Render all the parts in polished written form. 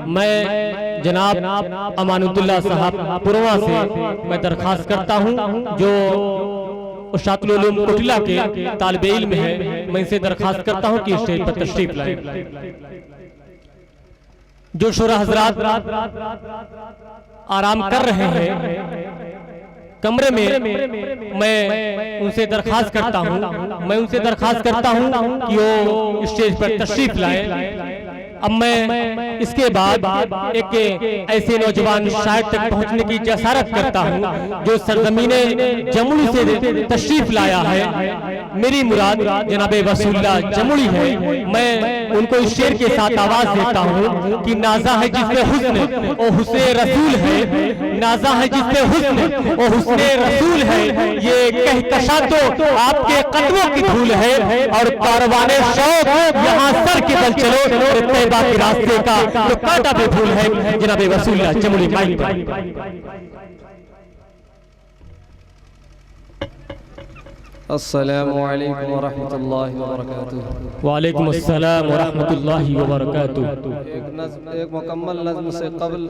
मैं जनाब अमानुल्लाह साहब पुरवा से मैं दरखास्त करता हूं, जो उस्तादुल उलूम कुटिला के तालिबे इल्म है, मैं इनसे दरखास्त करता हूं कि स्टेज पर तशरीफ लाए। जो शुरा हजरात आराम कर रहे हैं कमरे में, मैं उनसे दरखास्त करता हूं कि वो स्टेज पर तशरीफ लाए। अब मैं इसके बाद एक ऐसे नौजवान शायर तक पहुंचने की जसारत करता हूं जो सरजमीने जमुई से तशरीफ लाया है। मेरी मुराद जनाब वसूल्ला जमुई है। मैं उनको इस शेर के साथ आवाज देता हूं कि नाजा है जिसमें हुस्न और हुस्ने रसूल है, नाजा है जिसमें हुस्न और हुस्ने रसूल है, ये कहकशा तो आपके कदमों की धूल है, और कारवाने शौक यहाँ सर के बल चलो, तैयबा के रास्ते का तो कांटा भी भूल है। जनाब वसूल्ला जमुई माइक पर। अस्सलामु अलैकुम व रहमतुल्लाहि व बरकातुहू। वालेकुम अस्सलाम व रहमतुल्लाहि व बरकातुहू। एक मुकम्मल नज़्म से क़ब्ल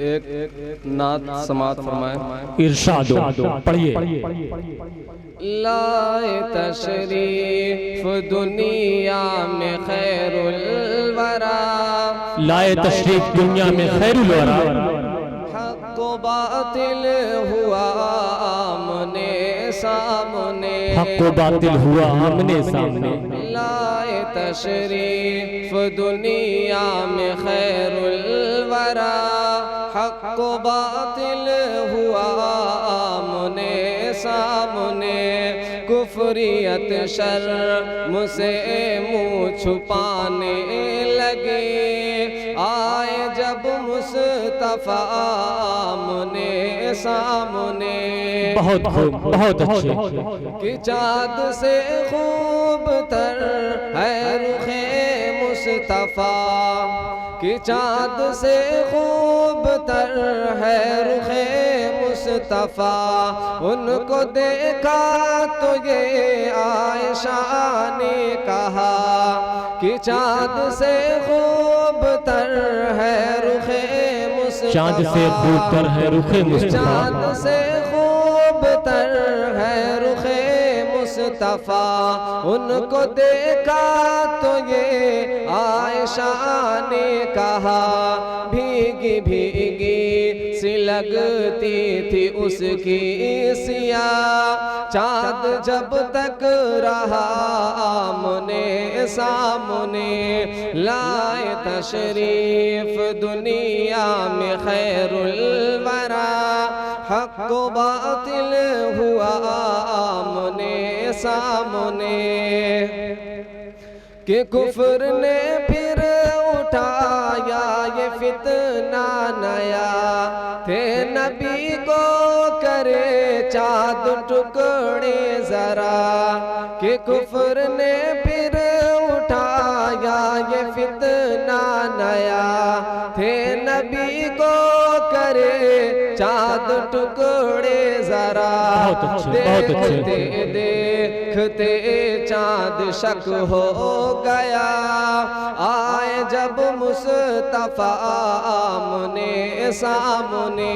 एक नात समात फरमाएं। इरशाद पढ़िए। लाए तशरीफ दुनिया में खैरुल वरा, लाए तशरीफ दुनिया में खैरुल वरा, हक़ व बातिल हुआ आमने सामने, हक़ व बातिल हुआ आमने सामने। लाए तशरीफ दुनिया में खैरुल वरा, हक़ व बातिल हुआ आमने सामने, कुफरियत शर्म से मुँह छुपाने लगे, आए जब मुस्तफा आमने सामने। बहुत खूब, बहुत अच्छे। कि चाँद से खूब तर है रुखे मुस्तफा, कि चाँद से खूब तर है रुखे मुस्तफा, उनको देखा तो ये आयशा ने कहा, कि चाँद से खूब तर है रुखे मुस्तफा, चाँद से खूब तर है रुखे मुस्तफा, चाँद से खूब तर है रुखे मुस्तफा, उनको देखा तो ये आयशा ने कहा, भीगी भीगी सी लगती थी उसकी सिया, चाँद जब तक रहा आमने सामने, लाए तशरीफ दुनिया में खैरुल वरा, हक़ व बातिल हुआ आमने सामने। कि कुफ्र ने फिर उठाया ये फितना नया, थे नबी को करे चाँद टुकड़े जरा, कि कुफ्र ने फिर उठाया ये फितना नया, थे नबी को करे चाँद टुकड़े जरा, देखते देखते चाँद शक हो गया, आए जब मुस्तफा आमने सामने,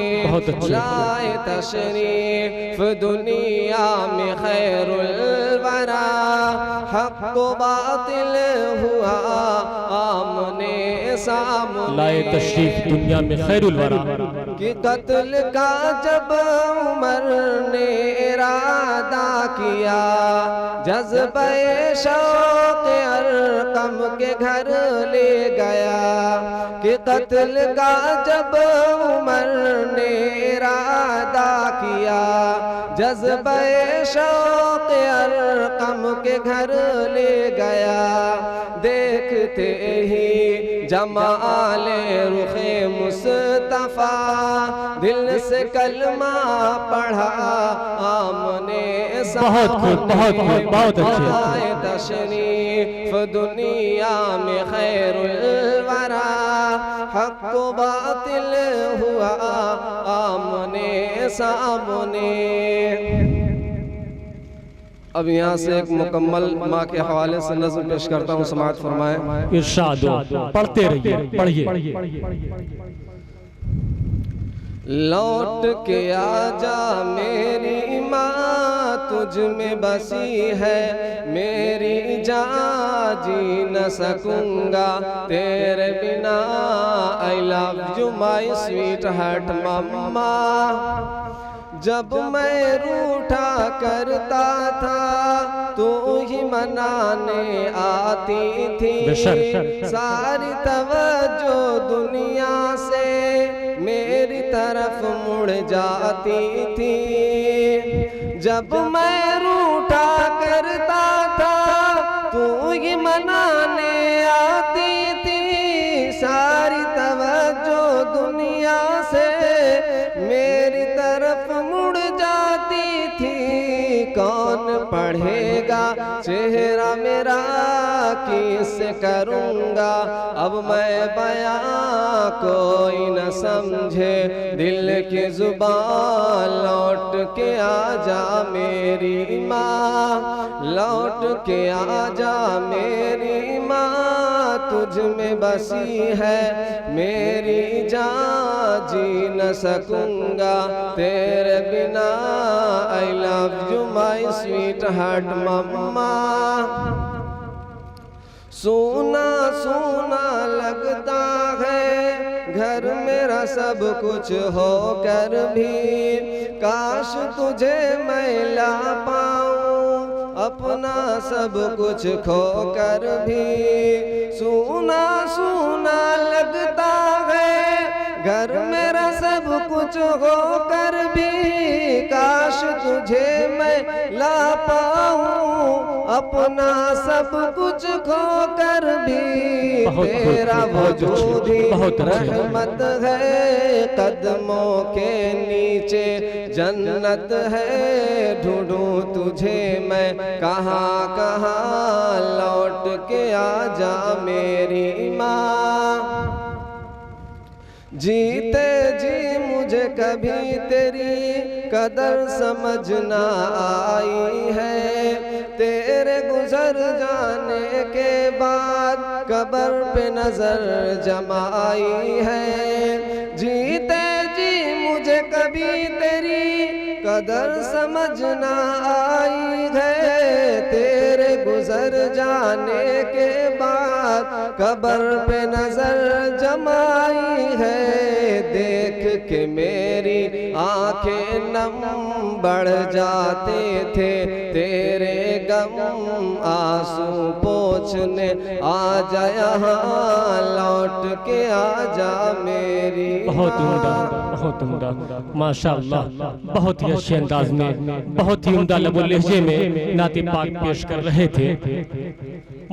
लाए तशरीफ दुनिया में खैरुल वरा, हक़ व बातिल हुआ आमने सामने, लाए तशरीफ दुनिया में खैरुल वरा। कि कत्ल का जब उमर ने इरादा किया, जज्बे शौक़ अरकम के घर ले गया, कि कत्ल का जब उमर ने इरादा किया, जज्बे शौक़ अरकम के घर ले गया, देखते ही जमाले रुखे मुस्तफा, दिल से कलमा पढ़ा आमने बहुत खूब, बहुत खूब, बहुत अच्छे। तशरीफ दुनिया में खैरुल वरा, हक़ व बातिल हुआ आमने सामने। अब यहाँ से एक मुकम्मल माँ के हवाले से नज़्म पेश करता हूँ, समाअत फरमाएं। इरशाद हो, पढ़ते रहिए, पढ़िए। लौट के आजा मेरी माँ, तुझ में बसी है मेरी जान, जी न सकूंगा तेरे बिना। I love you my sweetheart mamma. जब मैं रूठा करता था तू ही मनाने आती थी, सारी तवज्जो दुनिया से मेरी तरफ मुड़ जाती थी। जब मैं रूठा करता था तू ही मनाने आती थी, सारी तवज्जो दुनिया से मेरी तरफ मुड़ जाती थी। कौन पढ़ेगा चेहरा मेरा किससे करूँगा अब मैं बयां, कोई न समझे दिल की जुबान। लौट के आजा मेरी माँ, लौट के आजा मेरी माँ, तुझ में बसी है मेरी जान, जी न सकूंगा तेरे बिना। I love you my sweetheart mamma. सोना सोना लगता है घर मेरा सब कुछ होकर भी, काश तुझे मैं ला पाऊं अपना सब कुछ खोकर भी। सोना सोना लगता है घर मेरा सब कुछ होकर भी, काश तुझे मैं ला पाऊं अपना सब कुछ खोकर भी। तेरा वजूद ही रहमत है, कदमों के नीचे जन्नत है। ढूंढूं तुझे मैं कहाँ कहाँ, लौट के आजा मेरी माँ। जीते जी मुझे कभी तेरी कदर समझ ना आई है, तेरे गुजर जाने के बाद कब्र पे नजर जमाई है। जीते जी मुझे कभी तेरी कदर समझ ना आई है, तेरे गुजर जाने के बाद कब्र पे नजर जमाई है। देख के मेरी आंखें नम बढ़ जाते थे तेरे गम, आंसू पोंछने आजा यहाँ, लौट के आजा मेरी। बहुत उम्दा माशाअल्लाह, बहुत ही अच्छे अंदाज में, बहुत ही उम्दा लबो लहजे में नाते पाक पेश कर रहे थे।